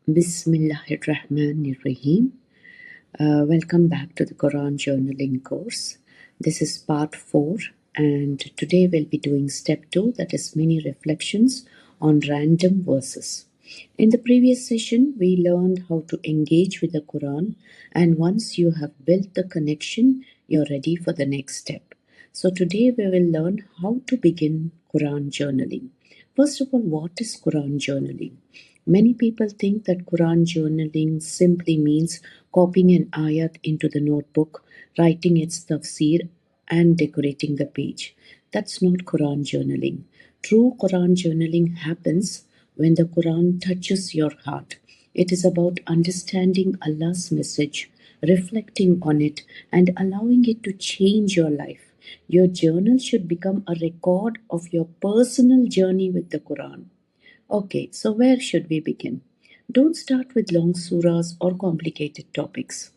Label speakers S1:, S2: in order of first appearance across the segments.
S1: Bismillahirrahmanirrahim. Welcome back to the Quran journaling course. This is part 4, and today we'll be doing step 2, that is mini reflections on random verses. In the previous session, we learned how to engage with the Quran, and once you have built the connection, you're ready for the next step. So today we will learn how to begin Quran journaling. First of all, what is Quran journaling? Many people think that Quran journaling simply means copying an ayat into the notebook, writing its tafsir, and decorating the page. That's not Quran journaling. True Quran journaling happens when the Quran touches your heart. It is about understanding Allah's message, reflecting on it, and allowing it to change your life. Your journal should become a record of your personal journey with the Quran. Okay, so where should we begin? Don't start with long surahs or complicated topics.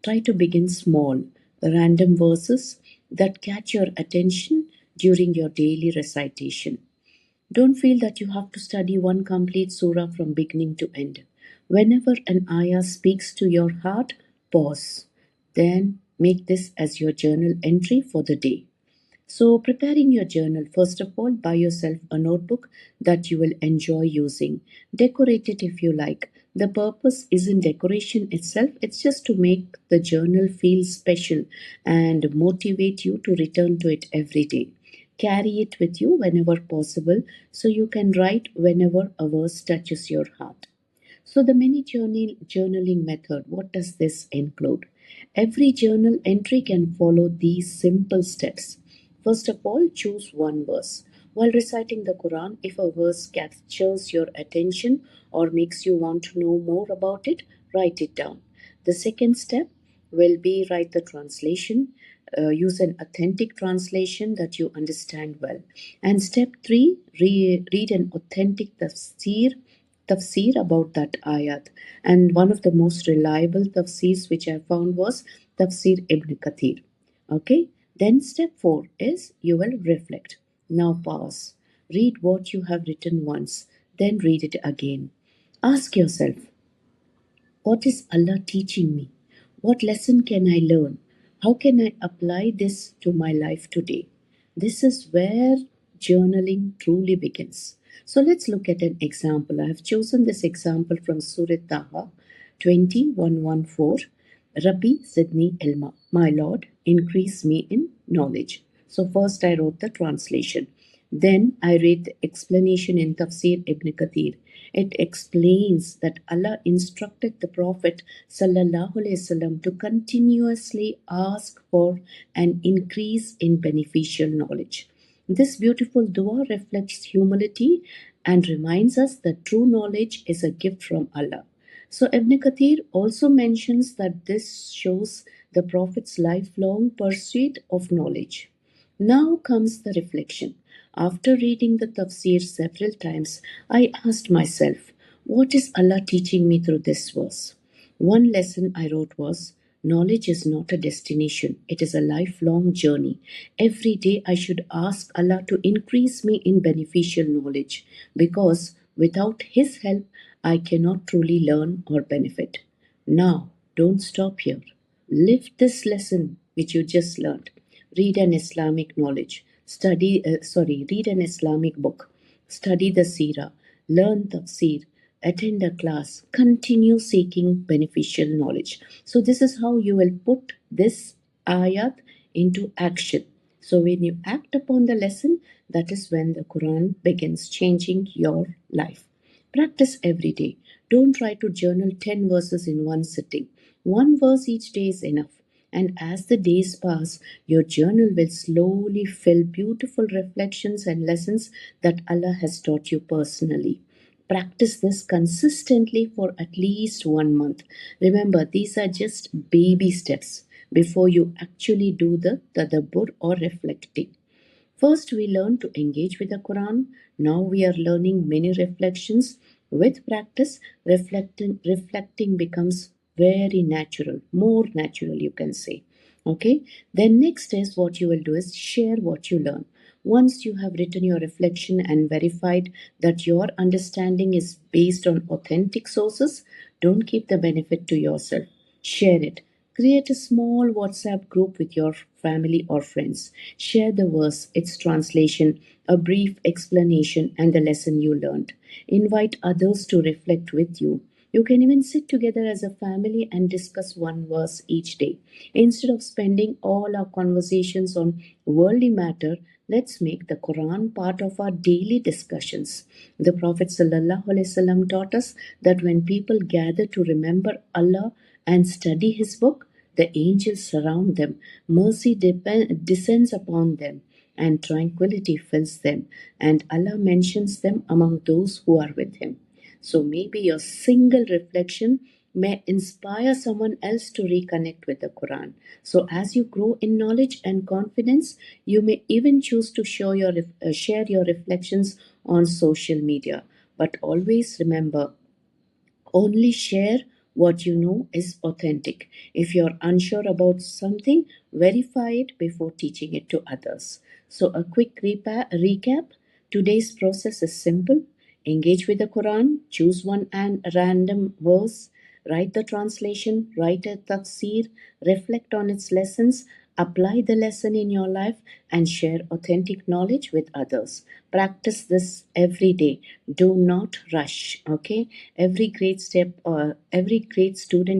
S1: Try to begin small, random verses that catch your attention during your daily recitation. Don't feel that you have to study one complete surah from beginning to end. Whenever an ayah speaks to your heart, pause. Then make this as your journal entry for the day. So, preparing your journal, first of all, buy yourself a notebook that you will enjoy using. Decorate it if you like. The purpose isn't decoration itself, it's just to make the journal feel special and motivate you to return to it every day. Carry it with you whenever possible so you can write whenever a verse touches your heart. So, the mini journaling method, what does this include? Every journal entry can follow these simple steps. First of all, choose one verse. While reciting the Quran, if a verse captures your attention or makes you want to know more about it, write it down. The second step will be write the translation. Use an authentic translation that you understand well. And step 3, read an authentic tafsir about that ayat. And one of the most reliable tafsirs which I found was Tafsir Ibn Kathir. Okay, then step 4 is you will reflect. Now pause. Read what you have written once, then read it again. Ask yourself, what is Allah teaching me? What lesson can I learn? How can I apply this to my life today? This is where journaling truly begins. So let's look at an example. I have chosen this example from Surah Taha 20:114. Rabbi Zidni Ilma, my Lord, increase me in knowledge. So first I wrote the translation. Then I read the explanation in Tafsir Ibn Kathir. It explains that Allah instructed the Prophet ﷺ to continuously ask for an increase in beneficial knowledge. This beautiful dua reflects humility and reminds us that true knowledge is a gift from Allah. So Ibn Kathir also mentions that this shows the Prophet's lifelong pursuit of knowledge. Now comes the reflection. After reading the tafsir several times, I asked myself, what is Allah teaching me through this verse? One lesson I wrote was, knowledge is not a destination, it is a lifelong journey. Every day I should ask Allah to increase me in beneficial knowledge because without His help, I cannot truly learn or benefit. Now, don't stop here. Live this lesson which you just learned. Read an Islamic knowledge. Read an Islamic book. Study the Seerah. Learn tafsir. Attend a class. Continue seeking beneficial knowledge. So this is how you will put this ayat into action. So when you act upon the lesson, that is when the Quran begins changing your life. Practice every day. Don't try to journal 10 verses in one sitting. One verse each day is enough. And as the days pass, your journal will slowly fill beautiful reflections and lessons that Allah has taught you personally. Practice this consistently for at least 1 month. Remember, these are just baby steps before you actually do the tadabbur or reflecting. First, we learn to engage with the Quran. Now we are learning many reflections. With practice, reflecting becomes very natural, more natural, you can say. Okay. Then next is what you will do is share what you learn. Once you have written your reflection and verified that your understanding is based on authentic sources, don't keep the benefit to yourself. Share it. Create a small WhatsApp group with your family or friends. Share the verse, its translation, a brief explanation, and the lesson you learned. Invite others to reflect with you. You can even sit together as a family and discuss one verse each day. Instead of spending all our conversations on worldly matter, let's make the Quran part of our daily discussions. The Prophet ﷺ taught us that when people gather to remember Allah and study His book, the angels surround them, mercy descends upon them, and tranquility fills them, and Allah mentions them among those who are with Him. So maybe your single reflection may inspire someone else to reconnect with the Quran. So as you grow in knowledge and confidence, you may even choose to share your reflections on social media. But always remember, only share what you know is authentic. If you're unsure about something, verify it before teaching it to others. So, a quick recap. Today's process is simple. Engage with the Quran, choose one and random verse, write the translation, write a tafsir, reflect on its lessons, apply the lesson in your life, and share authentic knowledge with others. Practice this every day. Do not rush. Okay, every great student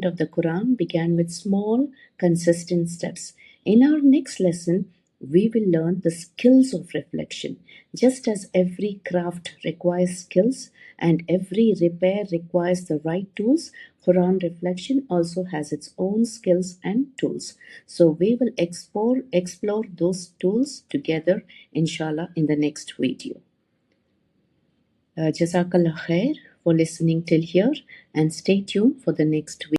S1: of the Quran began with small, consistent steps. In our next lesson, we will learn the skills of reflection. Just as every craft requires skills and every repair requires the right tools, Quran reflection also has its own skills and tools. So we will explore those tools together, inshallah, in the next video. Jazakallah khair for listening till here, and stay tuned for the next video.